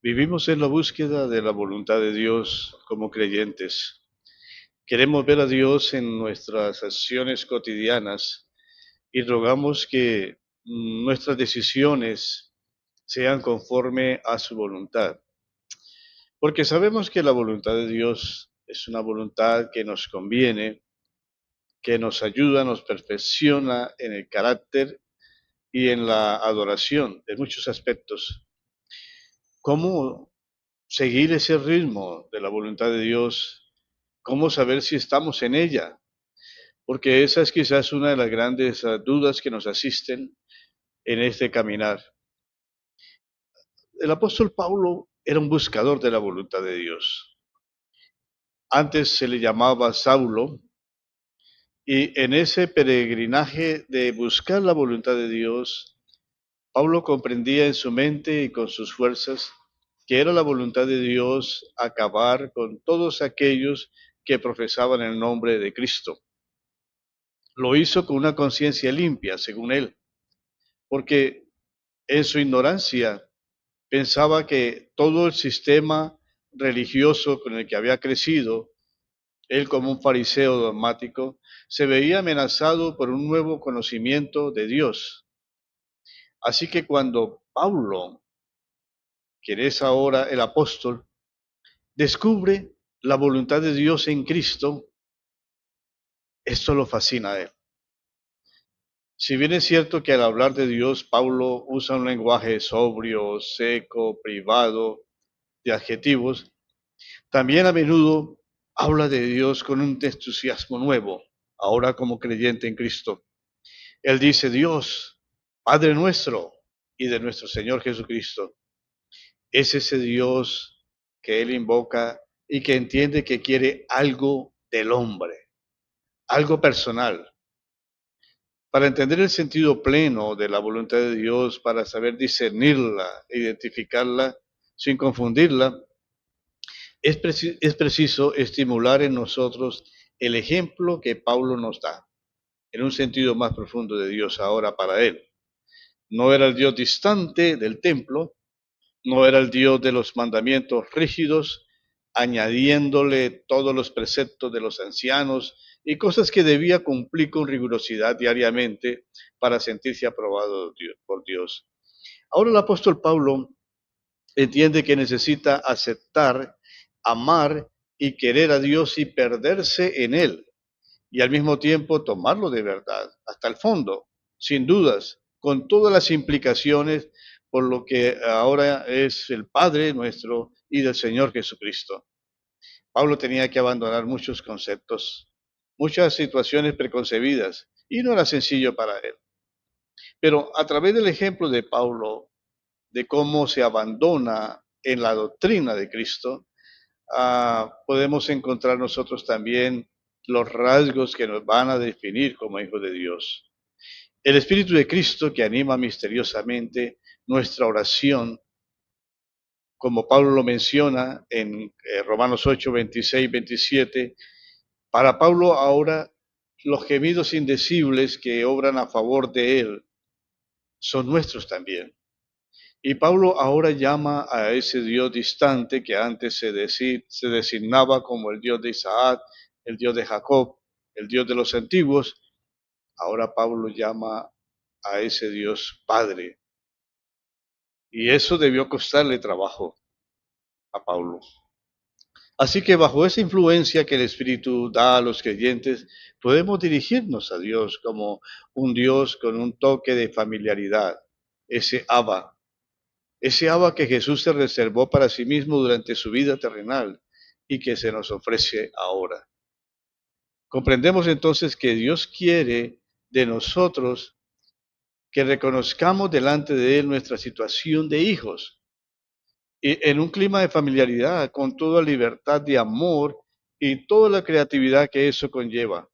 Vivimos en la búsqueda de la voluntad de Dios como creyentes. Queremos ver a Dios en nuestras acciones cotidianas y rogamos que nuestras decisiones sean conforme a su voluntad. Porque sabemos que la voluntad de Dios es una voluntad que nos conviene, que nos ayuda, nos perfecciona en el carácter y en la adoración de muchos aspectos. ¿Cómo seguir ese ritmo de la voluntad de Dios? ¿Cómo saber si estamos en ella? Porque esa es quizás una de las grandes dudas que nos asisten en este caminar. El apóstol Pablo era un buscador de la voluntad de Dios. Antes se le llamaba Saulo y en ese peregrinaje de buscar la voluntad de Dios, Pablo comprendía en su mente y con sus fuerzas que era la voluntad de Dios acabar con todos aquellos que profesaban el nombre de Cristo. Lo hizo con una conciencia limpia, según él, porque en su ignorancia pensaba que todo el sistema religioso con el que había crecido, él como un fariseo dogmático, se veía amenazado por un nuevo conocimiento de Dios. Así que cuando Pablo, quien es ahora el apóstol, descubre la voluntad de Dios en Cristo, esto lo fascina a él. Si bien es cierto que al hablar de Dios, Pablo usa un lenguaje sobrio, seco, privado, de adjetivos, también a menudo habla de Dios con un entusiasmo nuevo, ahora como creyente en Cristo. Él dice, Dios, Padre nuestro y de nuestro Señor Jesucristo. Es ese Dios que él invoca y que entiende que quiere algo del hombre, algo personal. Para entender el sentido pleno de la voluntad de Dios, para saber discernirla, identificarla sin confundirla, es preciso estimular en nosotros el ejemplo que Pablo nos da, en un sentido más profundo de Dios ahora para él. No era el Dios distante del templo, no era el Dios de los mandamientos rígidos, añadiéndole todos los preceptos de los ancianos y cosas que debía cumplir con rigurosidad diariamente para sentirse aprobado por Dios. Ahora el apóstol Pablo entiende que necesita aceptar, amar y querer a Dios y perderse en Él, y al mismo tiempo tomarlo de verdad, hasta el fondo, sin dudas, con todas las implicaciones por lo que ahora es el Padre nuestro y del Señor Jesucristo. Pablo tenía que abandonar muchos conceptos, muchas situaciones preconcebidas, y no era sencillo para él. Pero a través del ejemplo de Pablo, de cómo se abandona en la doctrina de Cristo, podemos encontrar nosotros también los rasgos que nos van a definir como hijos de Dios. El Espíritu de Cristo que anima misteriosamente nuestra oración, como Pablo lo menciona en Romanos 8, 26, 27, para Pablo ahora los gemidos indecibles que obran a favor de él son nuestros también. Y Pablo ahora llama a ese Dios distante que antes se designaba como el Dios de Isaac, el Dios de Jacob, el Dios de los antiguos. Ahora Pablo llama a ese Dios Padre. Y eso debió costarle trabajo a Pablo. Así que bajo esa influencia que el Espíritu da a los creyentes, podemos dirigirnos a Dios como un Dios con un toque de familiaridad, ese Abba que Jesús se reservó para sí mismo durante su vida terrenal y que se nos ofrece ahora. Comprendemos entonces que Dios quiere de nosotros que reconozcamos delante de Él nuestra situación de hijos y en un clima de familiaridad, con toda libertad de amor y toda la creatividad que eso conlleva.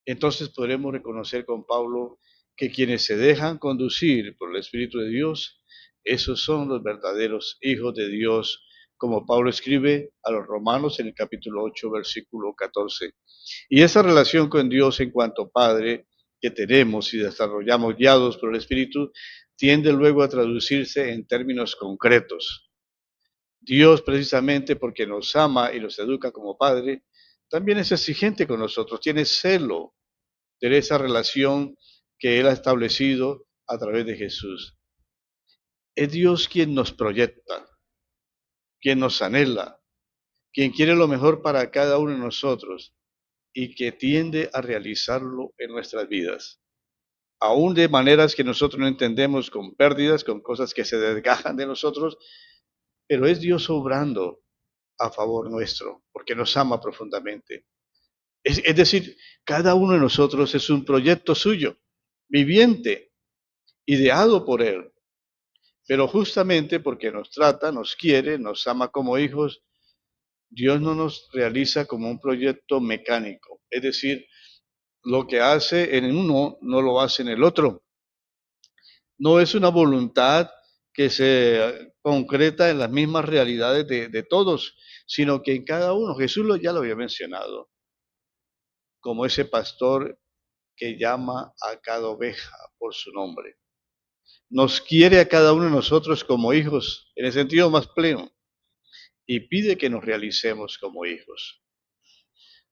Entonces podremos reconocer con Pablo que quienes se dejan conducir por el Espíritu de Dios, esos son los verdaderos hijos de Dios, como Pablo escribe a los romanos en el capítulo 8, versículo 14. Y esa relación con Dios en cuanto Padre que tenemos y desarrollamos guiados por el Espíritu, tiende luego a traducirse en términos concretos. Dios, precisamente porque nos ama y nos educa como Padre, también es exigente con nosotros, tiene celo de esa relación que Él ha establecido a través de Jesús. Es Dios quien nos proyecta, quien nos anhela, quien quiere lo mejor para cada uno de nosotros y que tiende a realizarlo en nuestras vidas. Aún de maneras que nosotros no entendemos, con pérdidas, con cosas que se desgajan de nosotros, pero es Dios obrando a favor nuestro, porque nos ama profundamente. Es decir, cada uno de nosotros es un proyecto suyo, viviente, ideado por Él, pero justamente porque nos trata, nos quiere, nos ama como hijos, Dios no nos realiza como un proyecto mecánico, es decir, lo que hace en uno no lo hace en el otro. No es una voluntad que se concreta en las mismas realidades de todos, sino que en cada uno, Jesús ya lo había mencionado, como ese pastor que llama a cada oveja por su nombre. Nos quiere a cada uno de nosotros como hijos, en el sentido más pleno, y pide que nos realicemos como hijos.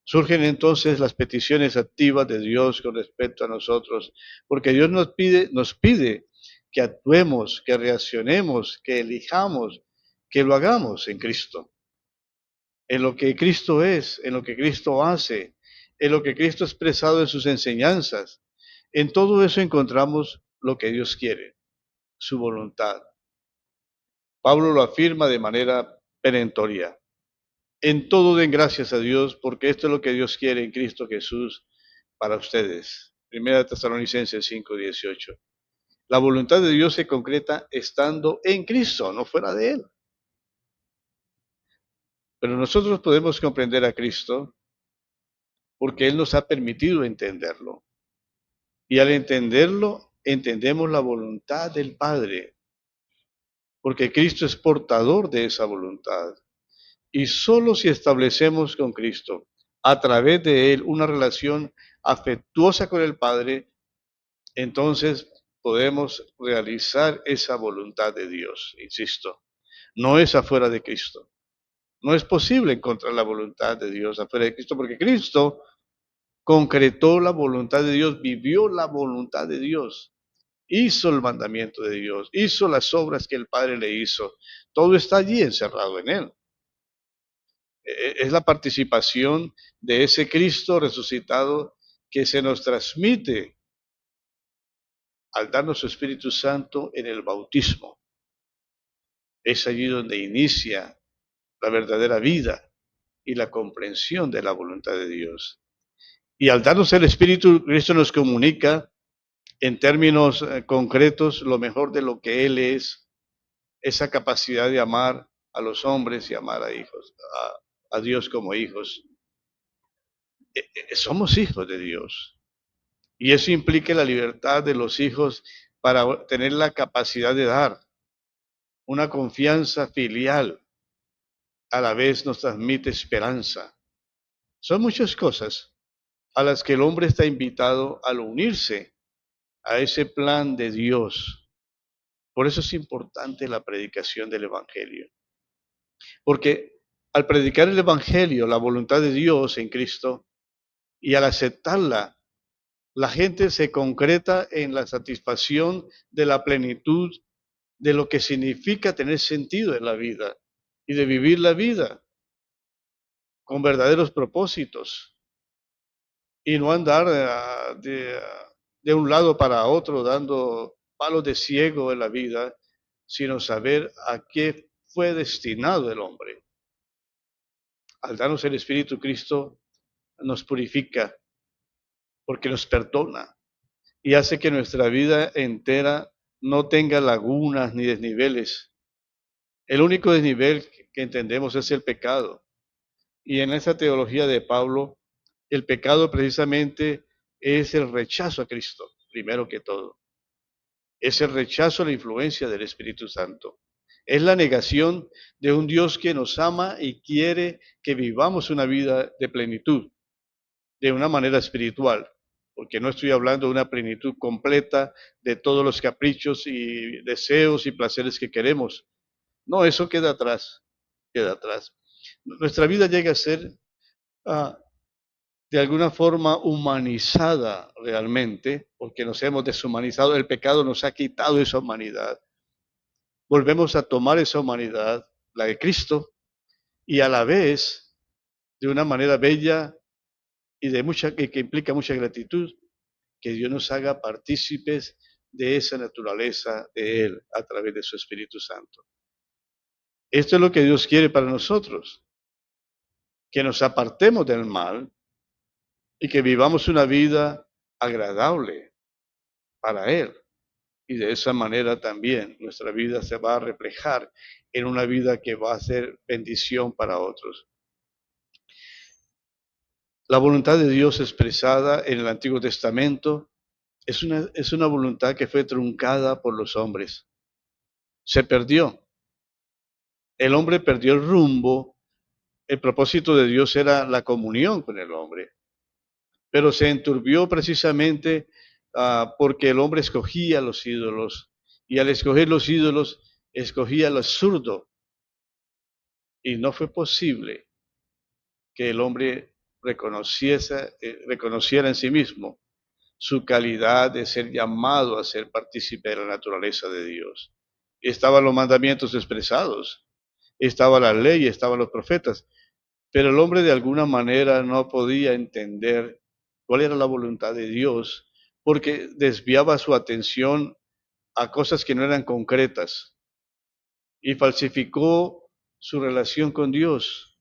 Surgen entonces las peticiones activas de Dios con respecto a nosotros, porque Dios nos pide que actuemos, que reaccionemos, que elijamos, que lo hagamos en Cristo, en lo que Cristo es, en lo que Cristo hace, en lo que Cristo ha expresado en sus enseñanzas. En todo eso encontramos lo que Dios quiere, su voluntad. Pablo lo afirma de manera perentoria. En todo den gracias a Dios, porque esto es lo que Dios quiere en Cristo Jesús para ustedes. Primera Tesalonicenses 5:18. La voluntad de Dios se concreta estando en Cristo, no fuera de Él. Pero nosotros podemos comprender a Cristo porque Él nos ha permitido entenderlo. Y al entenderlo, entendemos la voluntad del Padre, porque Cristo es portador de esa voluntad. Y solo si establecemos con Cristo, a través de Él, una relación afectuosa con el Padre, entonces podemos realizar esa voluntad de Dios. Insisto, no es afuera de Cristo. No es posible encontrar la voluntad de Dios afuera de Cristo, porque Cristo concretó la voluntad de Dios, vivió la voluntad de Dios, hizo el mandamiento de Dios, hizo las obras que el Padre le hizo. Todo está allí encerrado en Él. Es la participación de ese Cristo resucitado que se nos transmite al darnos su Espíritu Santo en el bautismo. Es allí donde inicia la verdadera vida y la comprensión de la voluntad de Dios. Y al darnos el Espíritu, Cristo nos comunica en términos concretos lo mejor de lo que Él es, esa capacidad de amar a los hombres y amar a hijos, a Dios como hijos. Somos hijos de Dios. Y eso implica la libertad de los hijos para tener la capacidad de dar. Una confianza filial a la vez nos transmite esperanza. Son muchas cosas a las que el hombre está invitado al unirse a ese plan de Dios. Por eso es importante la predicación del Evangelio. Porque al predicar el Evangelio, la voluntad de Dios en Cristo, y al aceptarla, la gente se concreta en la satisfacción de la plenitud de lo que significa tener sentido en la vida y de vivir la vida con verdaderos propósitos y no andar de un lado para otro dando palos de ciego en la vida, sino saber a qué fue destinado el hombre. Al darnos el Espíritu, Cristo nos purifica porque nos perdona y hace que nuestra vida entera no tenga lagunas ni desniveles. El único desnivel que entendemos es el pecado. Y en esa teología de Pablo, el pecado precisamente es el rechazo a Cristo, primero que todo. Es el rechazo a la influencia del Espíritu Santo. Es la negación de un Dios que nos ama y quiere que vivamos una vida de plenitud, de una manera espiritual, porque no estoy hablando de una plenitud completa de todos los caprichos y deseos y placeres que queremos. No, eso queda atrás. queda atrás. Nuestra vida llega a ser ah, de alguna forma humanizada realmente, porque nos hemos deshumanizado, el pecado nos ha quitado esa humanidad. Volvemos a tomar esa humanidad, la de Cristo, y a la vez, de una manera bella y de mucha, que implica mucha gratitud, que Dios nos haga partícipes de esa naturaleza de Él a través de su Espíritu Santo. Esto es lo que Dios quiere para nosotros, que nos apartemos del mal y que vivamos una vida agradable para Él. Y de esa manera también nuestra vida se va a reflejar en una vida que va a ser bendición para otros. La voluntad de Dios expresada en el Antiguo Testamento es una voluntad que fue truncada por los hombres. Se perdió. El hombre perdió el rumbo. El propósito de Dios era la comunión con el hombre, pero se enturbió precisamente porque el hombre escogía los ídolos y al escoger los ídolos escogía lo absurdo y no fue posible que el hombre reconociera en sí mismo su calidad de ser llamado a ser partícipe de la naturaleza de Dios. Estaban los mandamientos expresados, estaba la ley, estaban los profetas, pero el hombre de alguna manera no podía entender cuál era la voluntad de Dios, porque desviaba su atención a cosas que no eran concretas y falsificó su relación con Dios.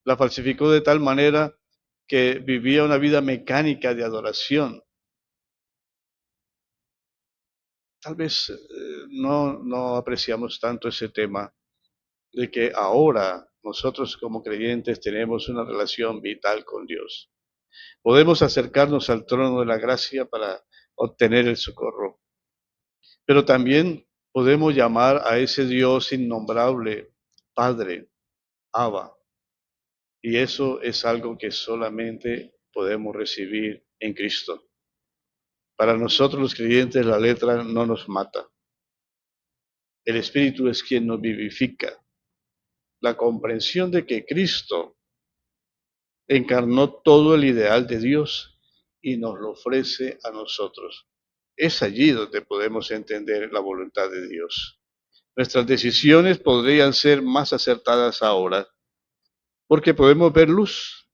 La falsificó de tal manera que vivía una vida mecánica de adoración. Tal vez no apreciamos tanto ese tema de que ahora nosotros como creyentes tenemos una relación vital con Dios. Podemos acercarnos al trono de la gracia para obtener el socorro, pero también podemos llamar a ese Dios innombrable Padre, Abba, y eso es algo que solamente podemos recibir en Cristo. Para nosotros los creyentes la letra no nos mata. El Espíritu es quien nos vivifica. La comprensión de que Cristo encarnó todo el ideal de Dios y nos lo ofrece a nosotros. Es allí donde podemos entender la voluntad de Dios. Nuestras decisiones podrían ser más acertadas ahora porque podemos ver luz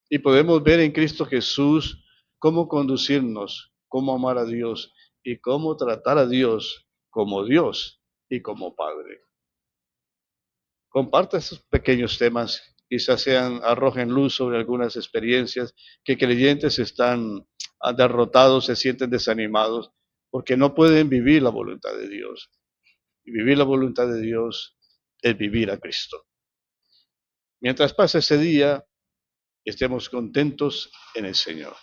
y podemos ver en Cristo Jesús cómo conducirnos, cómo amar a Dios y cómo tratar a Dios como Dios y como Padre. Comparta estos pequeños temas, quizás arrojen luz sobre algunas experiencias que creyentes están derrotados, se sienten desanimados, porque no pueden vivir la voluntad de Dios. Y vivir la voluntad de Dios es vivir a Cristo. Mientras pasa ese día, estemos contentos en el Señor.